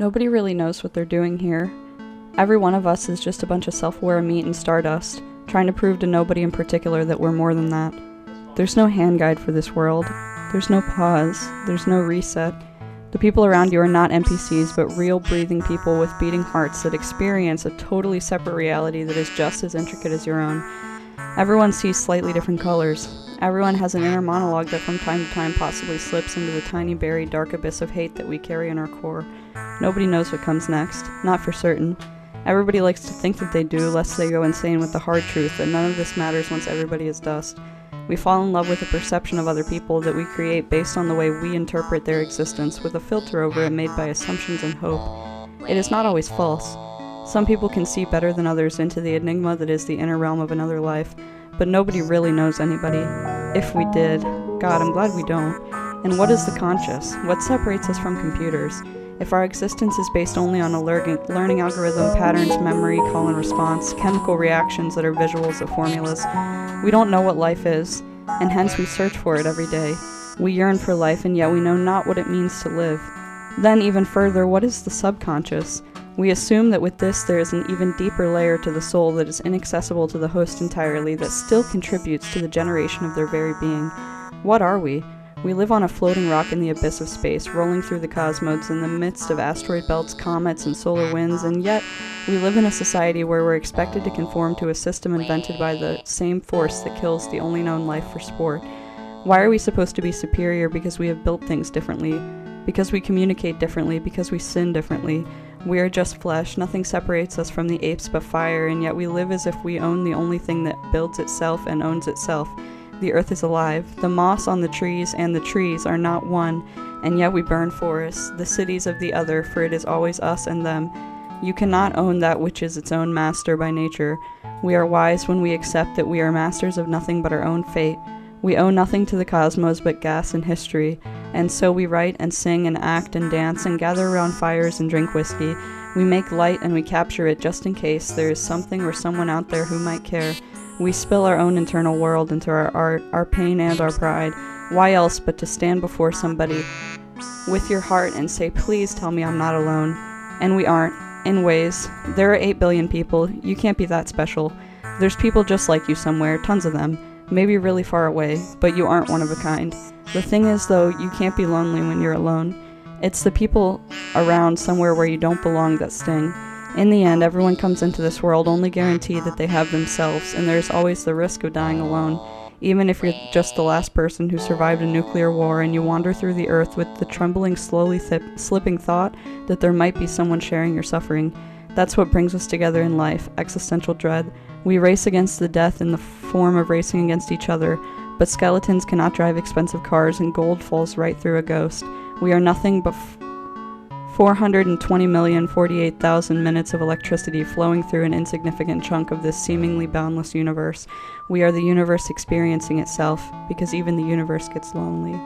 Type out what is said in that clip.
Nobody really knows what they're doing here. Every one of us is just a bunch of self-aware meat and stardust, trying to prove to nobody in particular that we're more than that. There's no hand guide for this world. There's no pause. There's no reset. The people around you are not NPCs, but real breathing people with beating hearts that experience a totally separate reality that is just as intricate as your own. Everyone sees slightly different colors. Everyone has an inner monologue that from time to time possibly slips into the tiny buried dark abyss of hate that we carry in our core. Nobody knows what comes next, not for certain. Everybody likes to think that they do, lest they go insane with the hard truth that none of this matters once everybody is dust. We fall in love with the perception of other people that we create based on the way we interpret their existence, with a filter over it made by assumptions and hope. It is not always false. Some people can see better than others into the enigma that is the inner realm of another life, but nobody really knows anybody. If we did, God, I'm glad we don't. And what is the conscious? What separates us from computers? If our existence is based only on a learning algorithm, patterns, memory, call and response, chemical reactions that are visuals of formulas, we don't know what life is, and hence we search for it every day. We yearn for life, and yet we know not what it means to live. Then, even further, what is the subconscious? We assume that with this there is an even deeper layer to the soul that is inaccessible to the host entirely, that still contributes to the generation of their very being. What are we? We live on a floating rock in the abyss of space, rolling through the cosmos in the midst of asteroid belts, comets, and solar winds, and yet we live in a society where we're expected to conform to a system invented by the same force that kills the only known life for sport. Why are we supposed to be superior because we have built things differently? Because we communicate differently? Because we sin differently? We are just flesh, nothing separates us from the apes but fire, and yet we live as if we own the only thing that builds itself and owns itself. The earth is alive. The moss on the trees and the trees are not one, and yet we burn forests, the cities of the other, for it is always us and them. You cannot own that which is its own master by nature. We are wise when we accept that we are masters of nothing but our own fate. We owe nothing to the cosmos but gas and history, and so we write and sing and act and dance and gather around fires and drink whiskey. We make light and we capture it just in case there is something or someone out there who might care. We spill our own internal world into our art, our pain and our pride. Why else but to stand before somebody with your heart and say, please tell me I'm not alone. And we aren't, in ways. There are 8 billion people. You can't be that special. There's people just like you somewhere, tons of them. Maybe really far away, but you aren't one of a kind. The thing is, though, you can't be lonely when you're alone. It's the people around somewhere where you don't belong that sting. In the end, everyone comes into this world only guaranteed that they have themselves, and there's always the risk of dying alone. Even if you're just the last person who survived a nuclear war and you wander through the earth with the trembling, slowly slipping thought that there might be someone sharing your suffering. That's what brings us together in life, existential dread. We race against the death in the form of racing against each other, but skeletons cannot drive expensive cars and gold falls right through a ghost. We are nothing but 420,048,000 minutes of electricity flowing through an insignificant chunk of this seemingly boundless universe. We are the universe experiencing itself, because even the universe gets lonely.